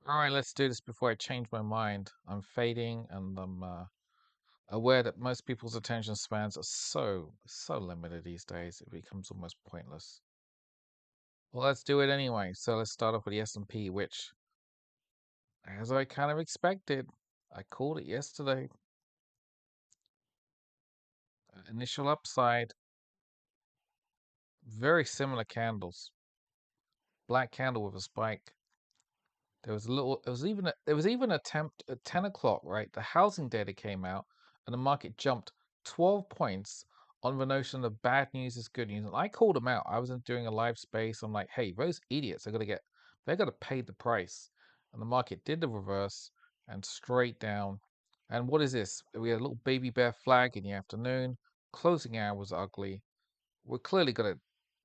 All right, let's do this before I change my mind. I'm fading and I'm aware that most people's attention spans are so limited these days, it becomes almost pointless. Well, let's do it anyway. So let's start off with the S&P, which, as I kind of expected, I called it yesterday. Initial upside, very similar candles. Black candle with a spike. There was a little. There was even an attempt at 10 o'clock. Right, the housing data came out, and the market jumped 12 points on the notion of bad news is good news. And I called them out. I was doing a live space. I'm like, hey, those idiots are gonna get. They're gonna pay the price. And the market did the reverse and straight down. And what is this? We had a little baby bear flag in the afternoon. Closing hour was ugly. We're clearly gonna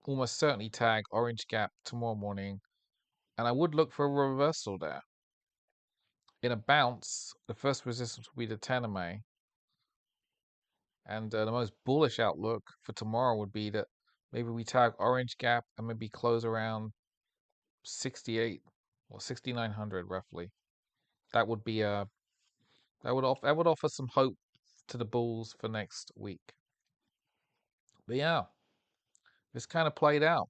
almost certainly tag orange gap tomorrow morning, and I would look for a reversal there. In a bounce, the first resistance will be the 10 MA, and the most bullish outlook for tomorrow would be that maybe we tag orange gap and maybe close around 68 or 6900 roughly. That would be that would offer some hope to the bulls for next week. But yeah, this kind of played out.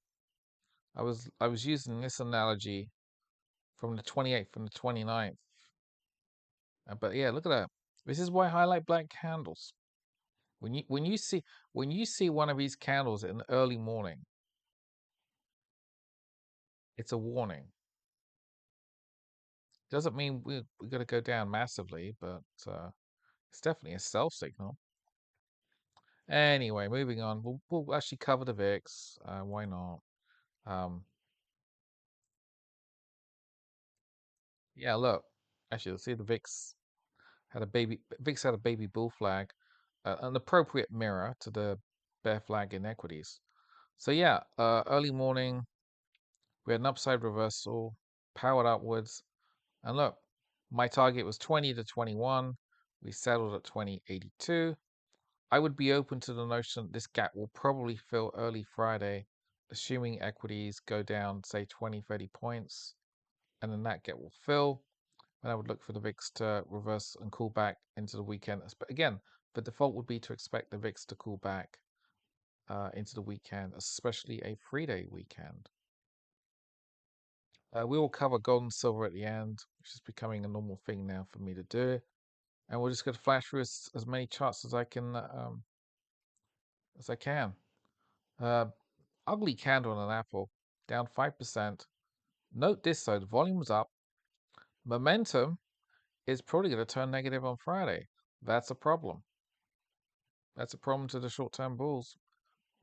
I was using this analogy from the 28th and the 29th. But yeah, look at that. This is why I highlight black candles. When you see one of these candles in the early morning, it's a warning. Doesn't mean we're going to go down massively, but it's definitely a sell signal. Anyway, moving on. We'll actually cover the VIX. Why not? Um, yeah, look. Actually, let's see the VIX had a baby bull flag, an appropriate mirror to the bear flag in equities. So yeah, early morning we had an upside reversal, powered upwards. And look, my target was 20 to 21. We settled at 20.82. I would be open to the notion that this gap will probably fill early Friday, assuming equities go down, say 20, 30 points, and then that gap will fill. And I would look for the VIX to reverse and cool back into the weekend. But again, the default would be to expect the VIX to cool back into the weekend, especially a 3-day weekend. We will cover gold and silver at the end, which is becoming a normal thing now for me to do. And we're just going to flash through as many charts as I can. Uh, Ugly candle on an apple, down 5%. Note this though, the volume's up. Momentum is probably going to turn negative on Friday. That's a problem. That's a problem to the short-term bulls.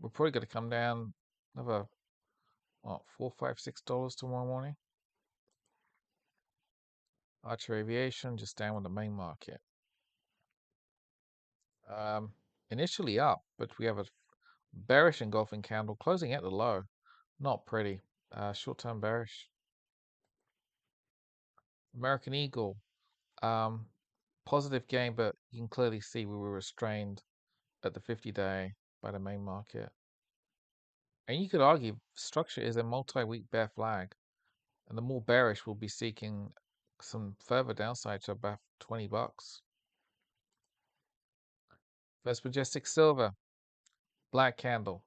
We're probably going to come down another, what, $4, $5, $6 tomorrow morning. Archer Aviation just down with the main market. Initially up, but we have a bearish engulfing candle closing at the low. Not pretty. Short-term bearish. American Eagle. Positive gain, but you can clearly see we were restrained at the 50-day by the main market. And you could argue structure is a multi-week bear flag, and the more bearish will be seeking some further downside to about $20. First Majestic Silver, black candle,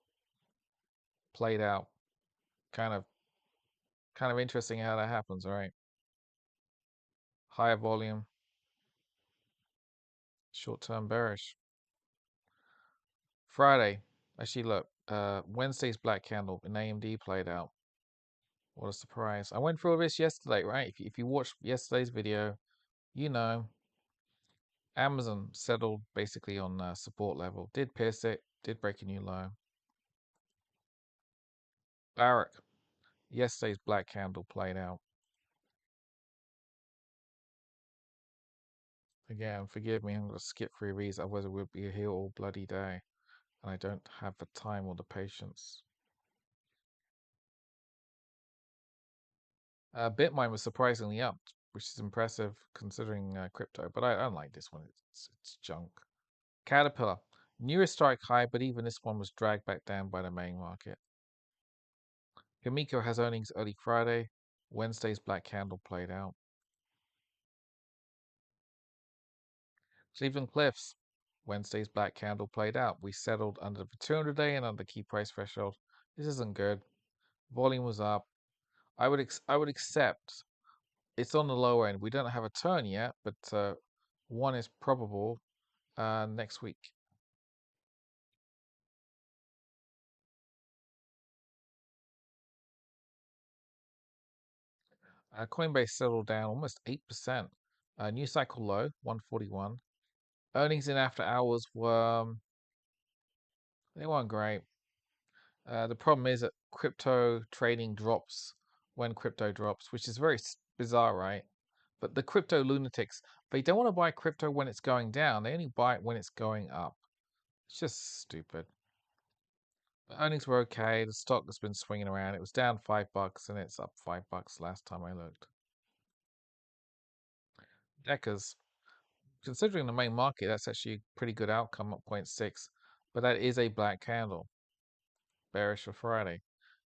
played out. Kind of interesting how that happens, all right? Higher volume, short-term bearish. Friday, actually look, Wednesday's black candle in AMD played out. What a surprise. I went through all this yesterday, right? If you watched yesterday's video, you know, Amazon settled basically on support level. Did pierce it, did break a new low. Barrick, yesterday's black candle played out. Again, forgive me, I'm going to skip through these, otherwise it would be here all bloody day. And I don't have the time or the patience. Bitcoin was surprisingly up, which is impressive considering crypto, but I don't like this one. It's junk. Caterpillar, new historic high, but even this one was dragged back down by the main market. Kamiko has earnings early Friday. Wednesday's black candle played out. Cleveland Cliffs. Wednesday's black candle played out. We settled under the 200-day and under key price threshold. This isn't good. Volume was up. I would accept it's on the lower end. We don't have a turn yet, but one is probable next week. Coinbase settled down almost 8%. New cycle low, 141. Earnings in after hours were they weren't great. The problem is that crypto trading drops when crypto drops, which is very bizarre, right? But the crypto lunatics, they don't want to buy crypto when it's going down. They only buy it when it's going up. It's just stupid. The earnings were okay. The stock has been swinging around. It was down $5 and it's up $5 last time I looked. Deckers, considering the main market, that's actually a pretty good outcome at 0.6, but that is a black candle, bearish for Friday.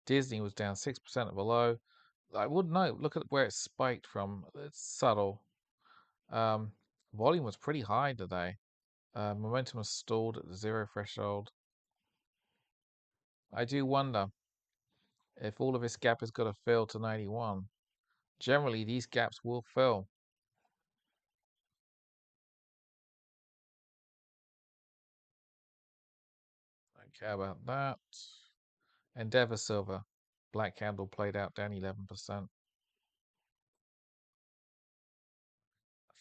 Disney was down 6% at the low. I would note, look at where it spiked from. It's subtle. Um, Volume was pretty high today. Momentum was stalled at the zero threshold. I do wonder if all of this gap has got to fill to 91. Generally, these gaps will fill. Don't care about that. Endeavor Silver, black candle played out down 11%.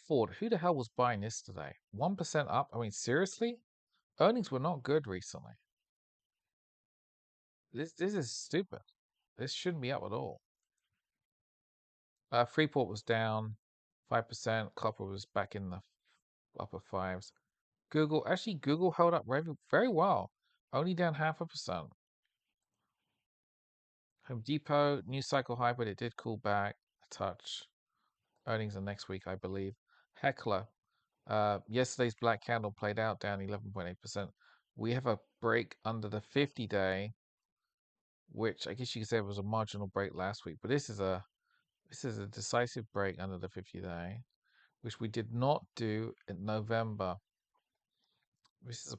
Ford, who the hell was buying this today? 1% up? I mean, seriously? Earnings were not good recently. This is stupid. This shouldn't be up at all. Freeport was down 5%. Copper was back in the upper fives. Google held up very well, only down 0.5%. Home Depot, new cycle high, but it did cool back a touch. Earnings are next week, I believe. Heckler, yesterday's black candle played out down 11.8%. We have a break under the 50-day, which I guess you could say was a marginal break last week, but this is a decisive break under the 50-day, which we did not do in November. This is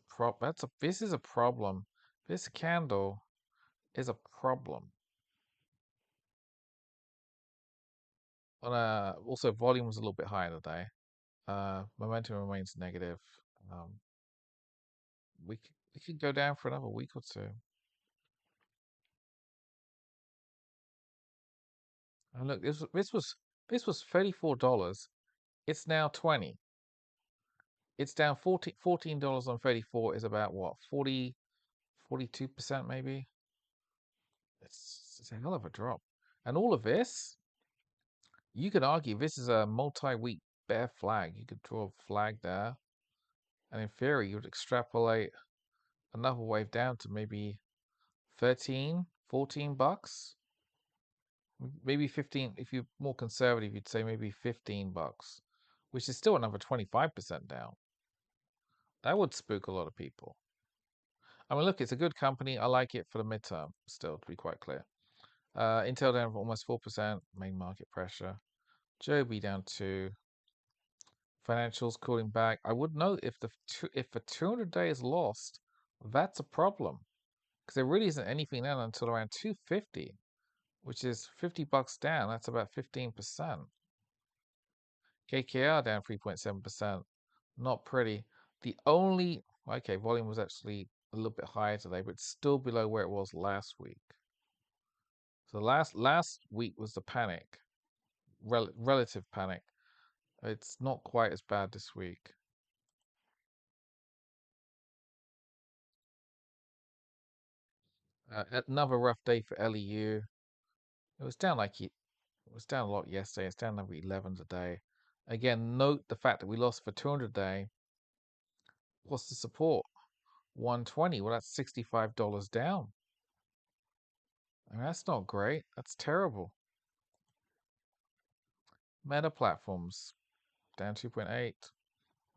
this is a problem. This candle is a problem. Also, volume was a little bit higher today. Momentum remains negative. Um, we could go down for another week or two. And look, this was $34. It's now 20. It's down $14 on 34 is about what 42% maybe. It's a hell of a drop. And all of this, you could argue this is a multi-week bear flag. You could draw a flag there, and in theory, you would extrapolate another wave down to maybe 13, $14. Maybe 15. If you're more conservative, you'd say maybe $15, which is still another 25% down. That would spook a lot of people. I mean, look, it's a good company. I like it for the midterm, still, to be quite clear. Intel down for almost 4%, main market pressure. Joby down 2. Financials cooling back. I would note if the 200-day is lost, that's a problem because there really isn't anything down until around 250, which is $50 down. That's about 15%. KKR down 3.7%. Not pretty. The only okay, volume was actually a little bit higher today, but still below where it was last week. So last week was the panic, relative panic. It's not quite as bad this week. Another rough day for LEU. It was down it was down a lot yesterday. It's down over 11 today. Again, note the fact that we lost for 200-day. What's the support? 120. Well, that's $65 down. I mean, that's not great. That's terrible. Meta platforms down 2.8.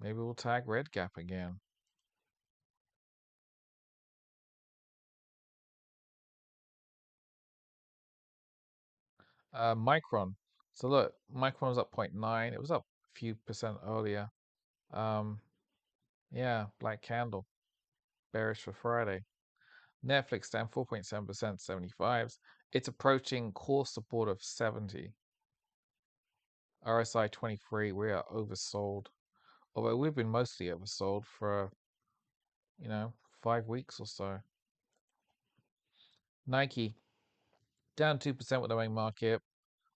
Maybe we'll tag red gap again. Micron. So look, Micron was up 0.9. It was up a few percent earlier. Um, Yeah, black candle, bearish for Friday. Netflix down 4.7%, 75s. It's approaching core support of 70. RSI 23, we are oversold. Although we've been mostly oversold for, you know, 5 weeks or so. Nike down 2% with the main market.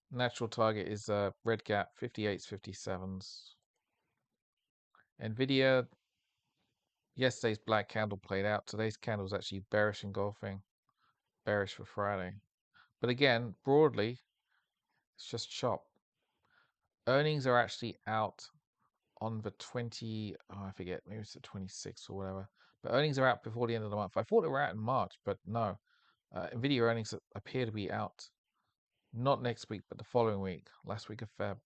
Natural target is red gap 58s, 57s. Nvidia, yesterday's black candle played out. Today's candle is actually bearish engulfing, bearish for Friday. But again, broadly, it's just chop. Earnings are actually out on the 20, oh, I forget, maybe it's the 26th or whatever. But earnings are out before the end of the month. I thought they were out in March, but no. Nvidia earnings appear to be out not next week, but the following week, last week of Feb.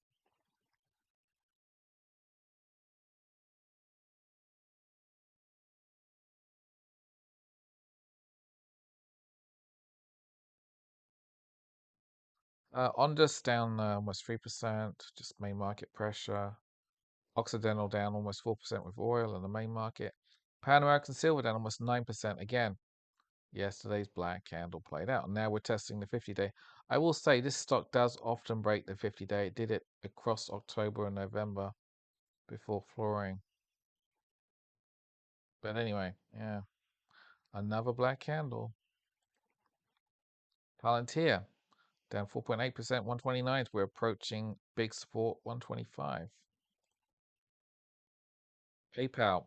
ONDS down almost 3%, just main market pressure. Occidental down almost 4% with oil in the main market. Pan American silver down almost 9% again. Yesterday's black candle played out. Now we're testing the 50-day. I will say this stock does often break the 50-day. It did it across October and November before flooring. But anyway, yeah, another black candle. Palantir down 4.8%, 129s. We're approaching big support, 125. PayPal.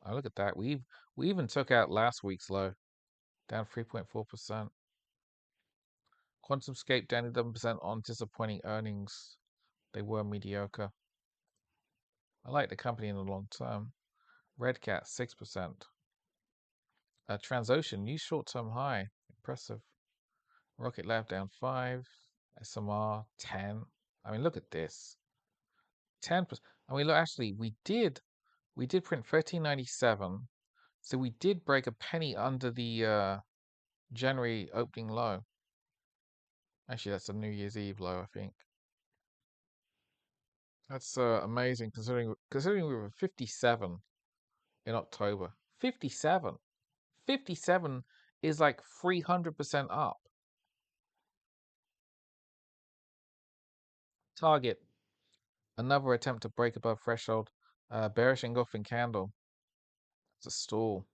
Oh, look at that. We even took out last week's low, down 3.4%. QuantumScape down 11% on disappointing earnings. They were mediocre. I like the company in the long term. Redcat 6%. Transocean new short-term high. Impressive. Rocket Lab down 5. SMR 10. I mean, look at this. 10%. I mean, look, actually, we did print 1397. So we did break a penny under the January opening low. Actually, that's a New Year's Eve low, I think. That's amazing considering we were 57 in October. 57. 57 is like 300% up. Target. Another attempt to break above threshold. Bearish engulfing candle. It's a stall.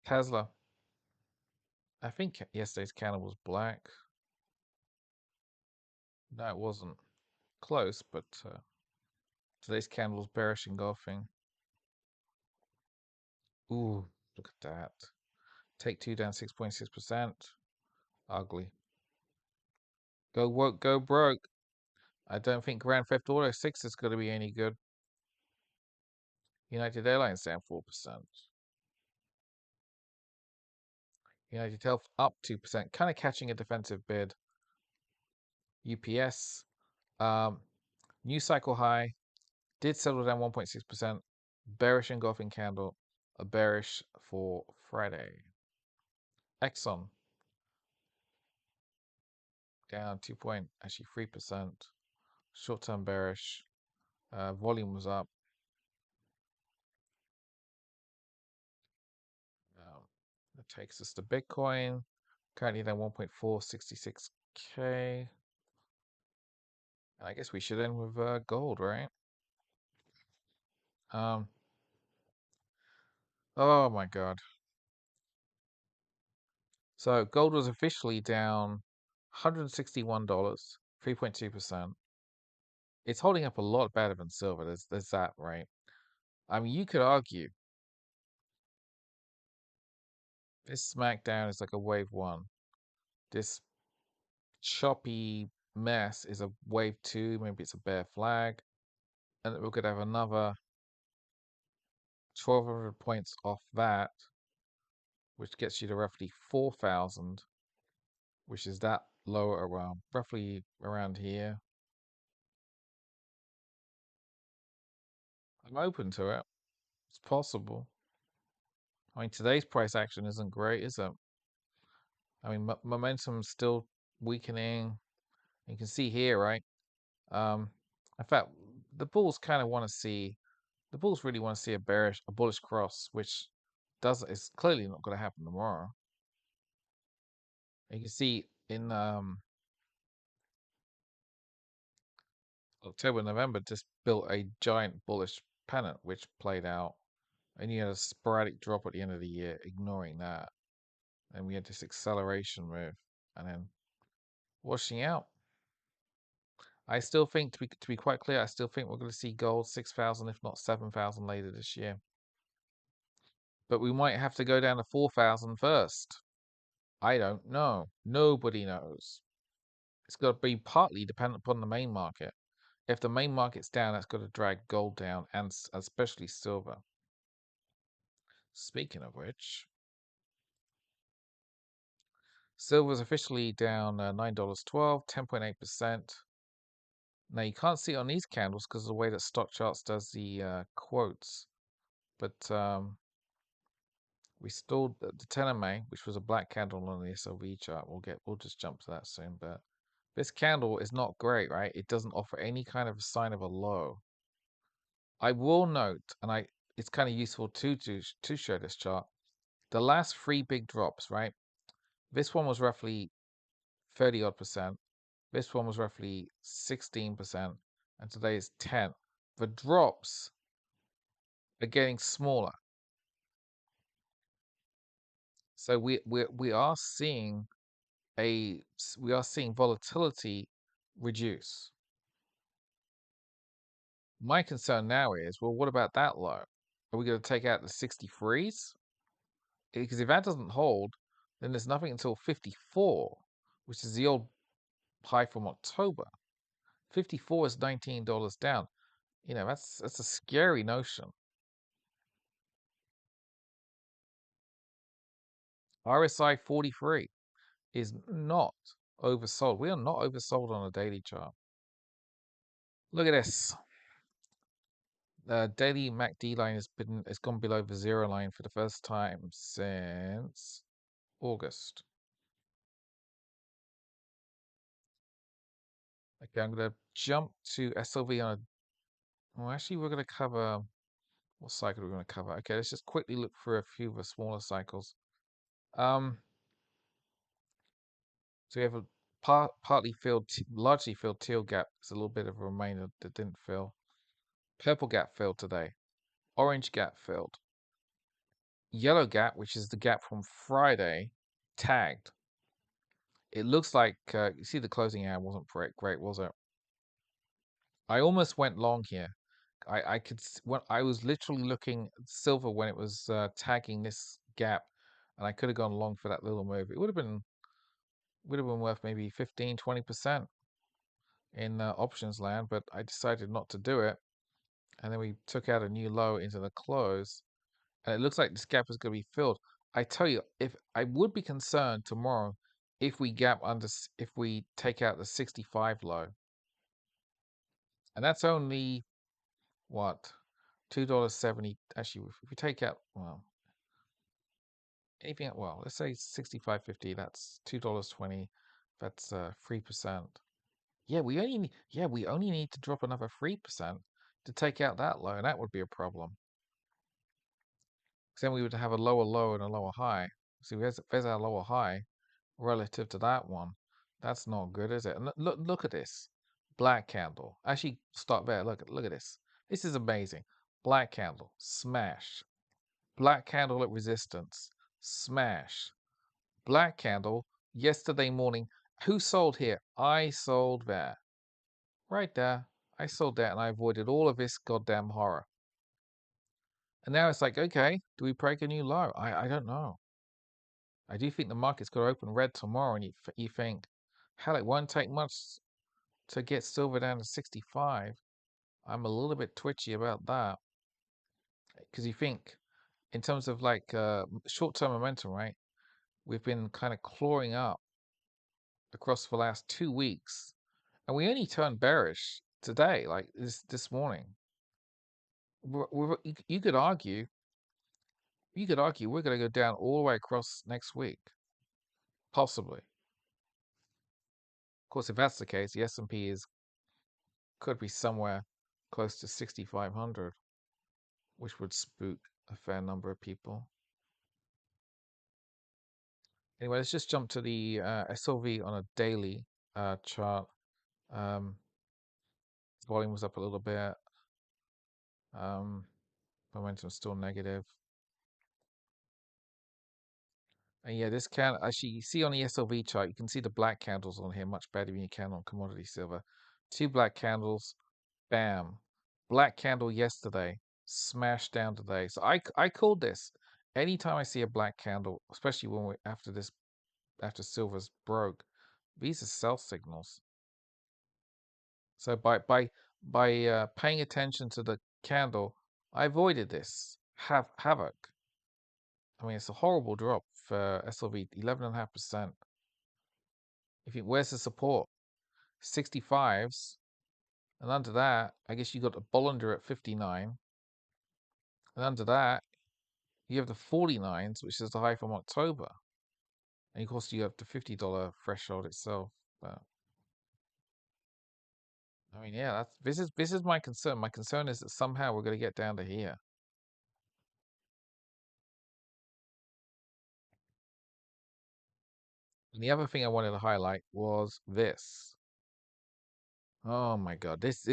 Tesla. I think yesterday's candle was black. No, it wasn't. Close, but today's candle was bearish engulfing. Ooh, look at that. Take two down 6.6%. Ugly. Go woke, go broke. I don't think Grand Theft Auto 6 is going to be any good. United Airlines down 4%. United Health up 2%, kind of catching a defensive bid. UPS, new cycle high, did settle down 1.6%. Bearish engulfing candle, a bearish for Friday. Exxon down 3%. Short-term bearish. Volume was up. That takes us to Bitcoin. Currently down 1.466K. And I guess we should end with gold, right? Oh my God. So gold was officially down $161, 3.2%. It's holding up a lot better than silver. There's that, right? I mean, you could argue this smackdown is like a wave one. This choppy mess is a wave two. Maybe it's a bear flag. And we could have another 1,200 points off that, which gets you to roughly 4,000, which is that lower around, roughly around here. I'm open to it. It's possible. I mean, today's price action isn't great, is it? I mean, momentum's still weakening. You can see here, right? In fact, the bulls kind of want to see The bulls really want to see a bullish cross, which is clearly not going to happen tomorrow. You can see in October, November, just built a giant bullish pennant, which played out, and you had a sporadic drop at the end of the year, ignoring that, and we had this acceleration move, and then washing out. I still think, to be quite clear, I still think we're going to see gold 6,000, if not 7,000 later this year. But we might have to go down to 4,000 first. I don't know. Nobody knows. It's got to be partly dependent upon the main market. If the main market's down, that's got to drag gold down, and especially silver. Speaking of which, silver's officially down $9.12, 10.8%. Now you can't see it on these candles because of the way that stock charts does the quotes, but we stalled the 10 MA, which was a black candle on the SLV chart. We'll just jump to that soon, but this candle is not great, right? It doesn't offer any kind of a sign of a low. I will note, and it's kind of useful to show this chart. The last three big drops, right? This one was roughly 30 odd percent. This one was roughly 16%, and today is 10. The drops are getting smaller. So we are seeing volatility reduce. My concern now is, well, what about that low? Are we going to take out the 63s? Because if that doesn't hold, then there's nothing until 54, which is the old high from October. 54 is $19 down. You know, that's a scary notion. RSI 43 is not oversold. We are not oversold on a daily chart. Look at this. The daily MACD line has gone below the zero line for the first time since August. Okay, I'm going to jump to SLV on a. Well, actually, we're going to cover. What cycle are we going to cover? Okay, let's just quickly look through a few of the smaller cycles. So we have a largely filled teal gap. There's a little bit of a remainder that didn't fill. Purple gap filled today. Orange gap filled. Yellow gap, which is the gap from Friday, tagged. It looks like you see the closing hour wasn't great, was it? I almost went long here. I could when I was literally looking at silver when it was tagging this gap, and I could have gone long for that little move. It would have been worth maybe 15-20% in options land, but I decided not to do it. And then we took out a new low into the close, and it looks like this gap is going to be filled. I tell you, if I would be concerned tomorrow if we take out the 65 low, and that's only what $2.70. Actually, if we take out let's say 65.50. That's $2.20. That's 3%. Yeah, we only need to drop another 3% to take out that low, and that would be a problem. Then we would have a lower low and a lower high. See, there's our lower high relative to that one. That's not good, is it? And look at this black candle. Actually, start there. Look at this. This is amazing. Black candle, smash. Black candle at resistance, smash. Black candle yesterday morning. Who sold here? I sold there. Right there. I sold that and I avoided all of this goddamn horror. And now it's like, okay, do we break a new low? I don't know. I do think the market's going to open red tomorrow, and you think, hell, it won't take much to get silver down to 65. I'm a little bit twitchy about that because you think, in terms of like short-term momentum, right? We've been kind of clawing up across the last 2 weeks, and we only turned bearish today, like this morning. You could argue we're going to go down all the way across next week, possibly. Of course, if that's the case, the S&P could be somewhere close to 6,500. which would spook a fair number of people. Anyway, let's just jump to the SLV on a daily chart. Um, volume was up a little bit. Momentum still negative. And yeah, this can actually, you see on the SLV chart, you can see the black candles on here much better than you can on commodity silver. Two black candles, bam. Black candle yesterday, smashed down today. So I called this. Anytime I see a black candle, especially when we after silver's broke, these are sell signals. So by paying attention to the candle, I avoided this havoc. I mean, it's a horrible drop for SLV, 11.5%. If you where's the support? 65s, and under that, I guess you got a Bollinger at 59, and under that, you have the 49s, which is the high from October, and of course you have the $50 threshold itself. But I mean, yeah, this is my concern. My concern is that somehow we're going to get down to here. And the other thing I wanted to highlight was this. Oh my God, this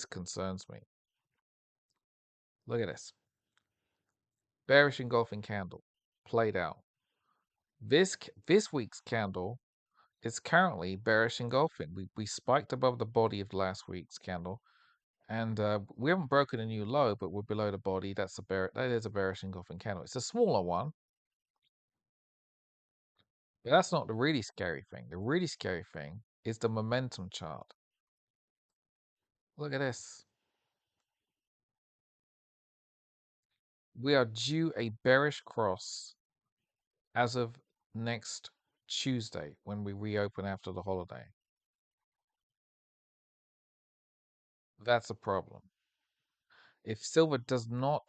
concerns me. Look at this bearish engulfing candle played out. This week's candle is currently bearish engulfing. We spiked above the body of last week's candle, and we haven't broken a new low, but we're below the body. That is a bearish engulfing candle. It's a smaller one, but that's not the really scary thing. The really scary thing is the momentum chart. Look at this. We are due a bearish cross as of next Tuesday when we reopen after the holiday. That's a problem. If silver does not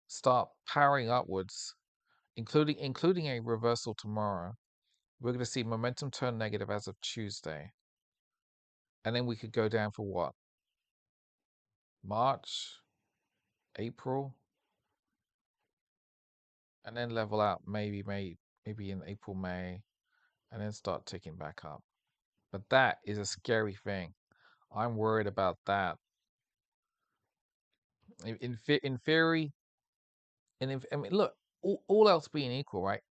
start powering upwards, including a reversal tomorrow, we're going to see momentum turn negative as of Tuesday. And then we could go down for what? March, April, and then level out maybe in April, May, and then start ticking back up. But that is a scary thing. I'm worried about that. In theory, I mean, look, all else being equal, right?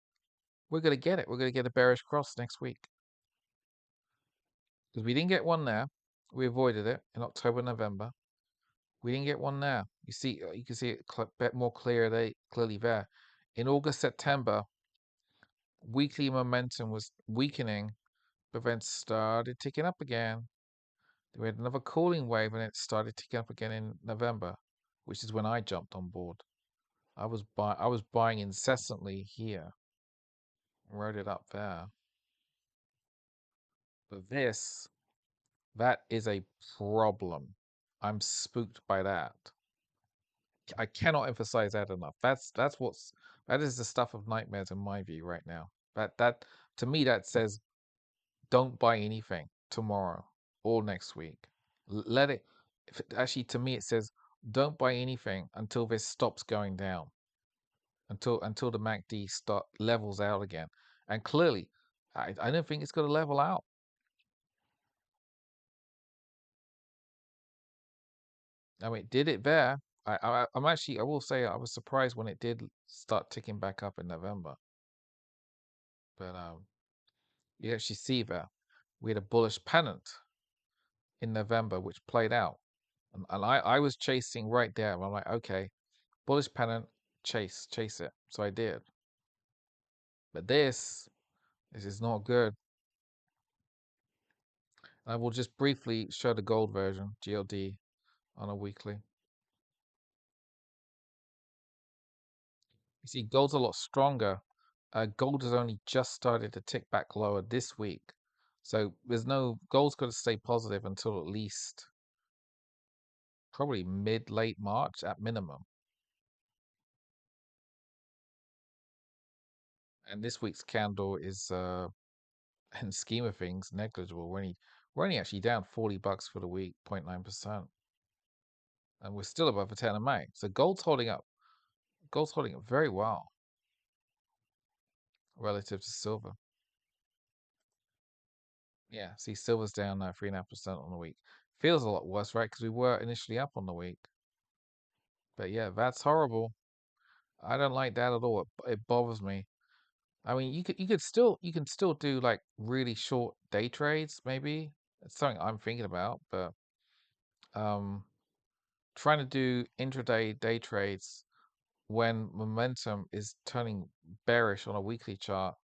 We're gonna get it. We're gonna get a bearish cross next week because we didn't get one there. We avoided it in October, November. We didn't get one there. You can see it a bit more clearly there. In August, September, weekly momentum was weakening, but then started ticking up again. We had another cooling wave, and it started ticking up again in November, which is when I jumped on board. I was buying incessantly here. Wrote it up there. But that is a problem. I'm spooked by that. I cannot emphasize that enough. That is the stuff of nightmares in my view right now. That to me that says don't buy anything tomorrow or next week. Let it actually to me it says don't buy anything until this stops going down. Until the MACD start levels out again. And clearly I don't think it's going to level out. I mean, did it there? I will say I was surprised when it did start ticking back up in November. But you actually see there, we had a bullish pennant in November, which played out. And I was chasing right there. I'm like, okay, bullish pennant, chase it. So I did. But this is not good. I will just briefly show the gold version, GLD, on a weekly. You see, gold's a lot stronger. Gold has only just started to tick back lower this week. So gold's got to stay positive until at least probably late March at minimum. And this week's candle is, in the scheme of things, negligible. We're only actually down $40 for the week, 0.9%. and we're still above the 10 of May. So gold's holding up. Gold's holding up very well relative to silver. Yeah, see, silver's down 3.5% on the week. Feels a lot worse, right? Because we were initially up on the week. But yeah, that's horrible. I don't like that at all. It bothers me. I mean, you can still do like really short day trades, maybe. It's something I'm thinking about, but um, trying to do intraday day trades when momentum is turning bearish on a weekly chart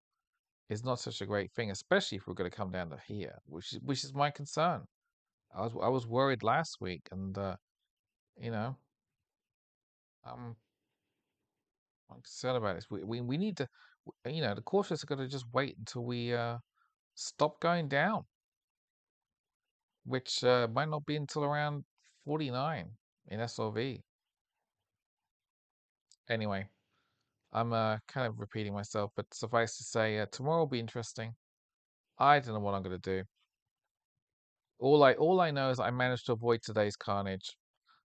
is not such a great thing, especially if we're going to come down to here, which is my concern. I was worried last week, and you know, I'm I'm concerned about this. We need to, the cautious are going to just wait until we stop going down, which might not be until around 49 in SLV. Anyway, I'm kind of repeating myself, but suffice to say, tomorrow will be interesting. I don't know what I'm going to do. All I know is I managed to avoid today's carnage,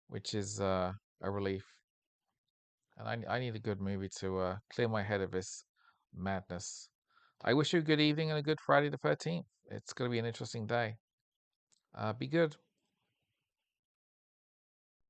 which is a relief. And I need a good movie to clear my head of this madness. I wish you a good evening and a good Friday the 13th. It's going to be an interesting day. Be good.